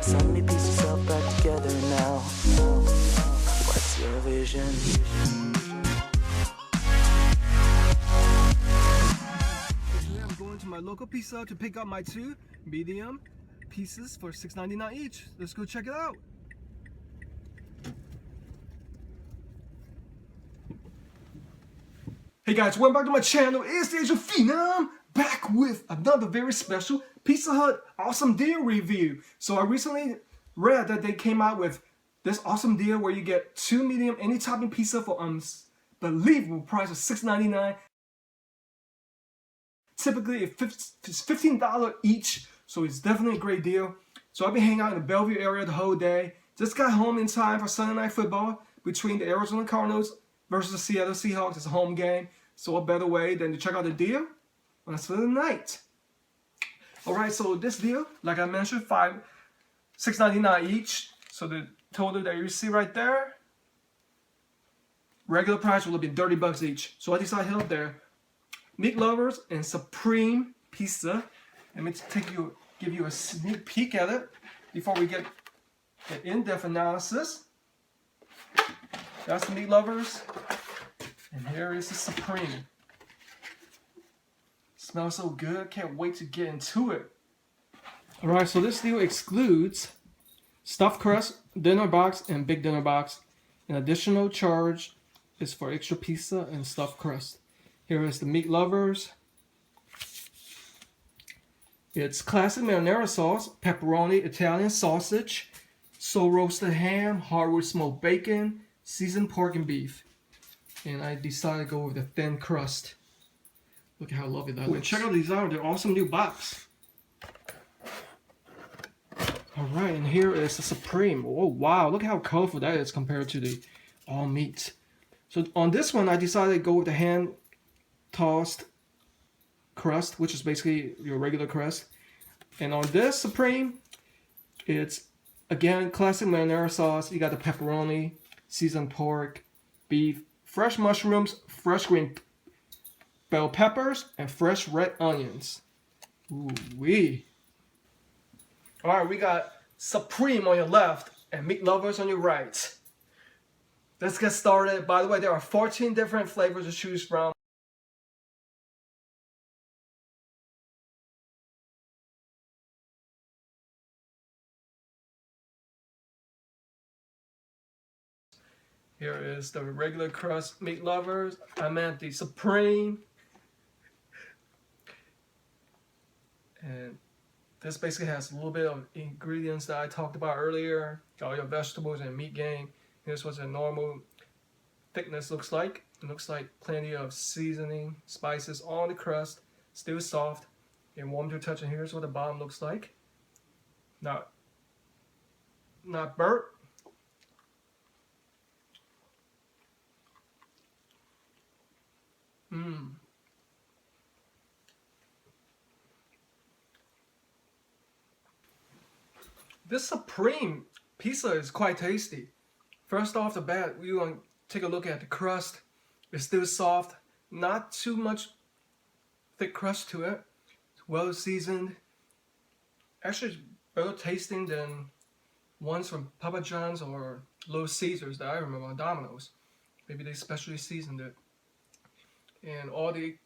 So many pieces all back together now. What's your vision? Today I'm going to my local pizza to pick up my 2 medium pieces for $6.99 each. Let's go check it out. Hey guys, welcome back to my channel. It's the Asian Phenom, back with another very special Pizza Hut awesome deal review. So I recently read that they came out with this awesome deal where you get 2 medium any topping pizza for unbelievable price of $6.99. Typically it's $15 each, so it's definitely a great deal. So I've been hanging out in the Bellevue area the whole day. Just got home in time for Sunday Night Football between the Arizona Cardinals versus the Seattle Seahawks. It's a home game, so what better way than to check out the deal when it's for the night. Alright, so this deal, like I mentioned, $6.99 each. So the total that you see right there, regular price will have been $30 each. So I decided to help there. Meat lovers and Supreme Pizza. Let me give you a sneak peek at it before we get an in-depth analysis. That's the meat lovers, and here is the Supreme. Smells so good, can't wait to get into it. Alright, so this deal excludes stuffed crust, dinner box, and big dinner box. An additional charge is for extra pizza and stuffed crust. Here is the meat lovers. It's classic marinara sauce, pepperoni, Italian sausage, soul roasted ham, hardwood smoked bacon, seasoned pork and beef. And I decided to go with the thin crust. Look at how lovely that looks. Check out these out, they're awesome new box. Alright, and here is the Supreme. Oh wow, look at how colorful that is compared to the all meat. So on this one, I decided to go with the hand tossed crust, which is basically your regular crust. And on this Supreme, it's again classic marinara sauce. You got the pepperoni, seasoned pork, beef, fresh mushrooms, fresh green bell peppers, and fresh red onions. Ooh wee. Alright, we got Supreme on your left and meat lovers on your right. Let's get started. By the way, there are 14 different flavors to choose from. Here is the regular crust meat lovers. I meant the Supreme. And this basically has a little bit of ingredients that I talked about earlier. All your vegetables and meat game. Here's what the normal thickness looks like. It looks like plenty of seasoning, spices on the crust. Still soft and warm to touch. And here's what the bottom looks like. Not burnt. This Supreme pizza is quite tasty. First off the bat, we want to take a look at the crust. It's still soft, not too much thick crust to it. It's well seasoned. Actually, better tasting than ones from Papa John's or Little Caesars that I remember on Domino's. Maybe they specially seasoned it. And all the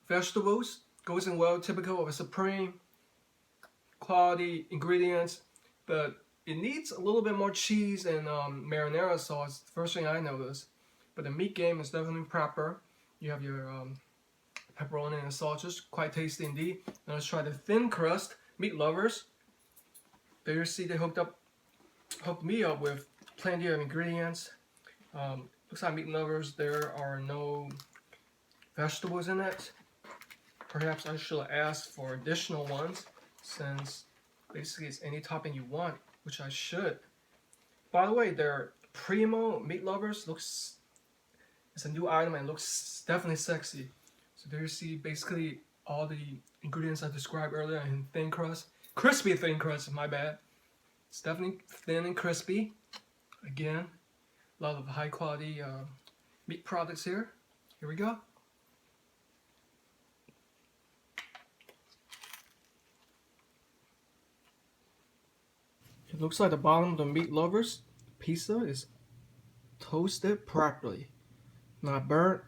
vegetables goes in well, typical of a Supreme. Quality ingredients, but it needs a little bit more cheese and marinara sauce. First thing I noticed. But the meat game is definitely proper. You have your pepperoni and sausage, quite tasty indeed. Now let's try the thin crust meat lovers. There you see they hooked me up with plenty of ingredients. Looks like meat lovers, there are no vegetables in it. Perhaps I should have asked for additional ones, since basically it's any topping you want, which I should. By the way, their Primo meat lovers it's a new item and looks definitely sexy. So there you see basically all the ingredients I described earlier in thin crust. Crispy thin crust, my bad. It's definitely thin and crispy. Again, a lot of high quality meat products here. Here we go. Looks like the bottom of the meat lovers pizza is toasted properly. Not burnt,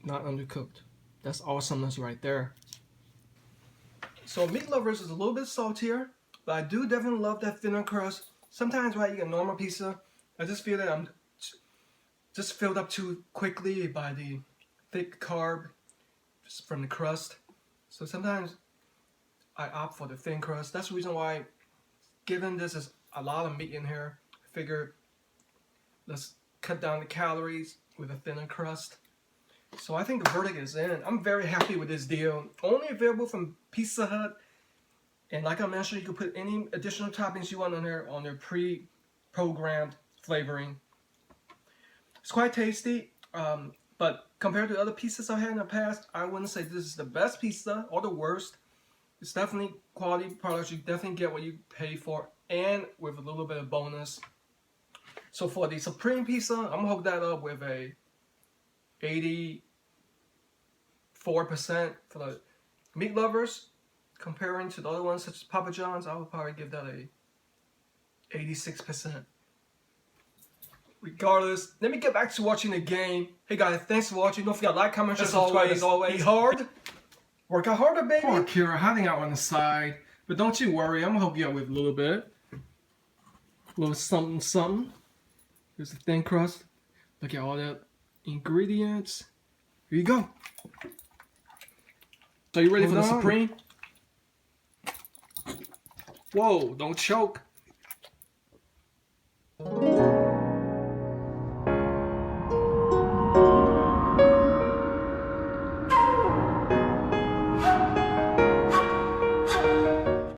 not undercooked. That's awesomeness right there. So meat lovers is a little bit saltier, but I do definitely love that thinner crust. Sometimes when I eat a normal pizza, I just feel that I'm just filled up too quickly by the thick carb just from the crust. So sometimes I opt for the thin crust. That's the reason why, given this is a lot of meat in here, I figured let's cut down the calories with a thinner crust. So I think the verdict is in. I'm very happy with this deal. Only available from Pizza Hut. And like I mentioned, you can put any additional toppings you want on their pre-programmed flavoring. It's quite tasty, but compared to other pizzas I've had in the past, I wouldn't say this is the best pizza or the worst. It's definitely quality products. You definitely get what you pay for, and with a little bit of bonus. So for the Supreme Pizza, I'm gonna hook that up with a 84% for the meat lovers. Comparing to the other ones such as Papa John's, I would probably give that a 86%. Regardless, let me get back to watching the game. Hey guys, thanks for watching. Don't forget to like, comment, share, subscribe. As always, be hard. Work out harder, baby. Poor Kira hiding out on the side. But don't you worry, I'm gonna help you out with a little bit. A little something, something. Here's the thin crust. Look at all the ingredients. Here you go. So you ready for the Supreme? Whoa, don't choke.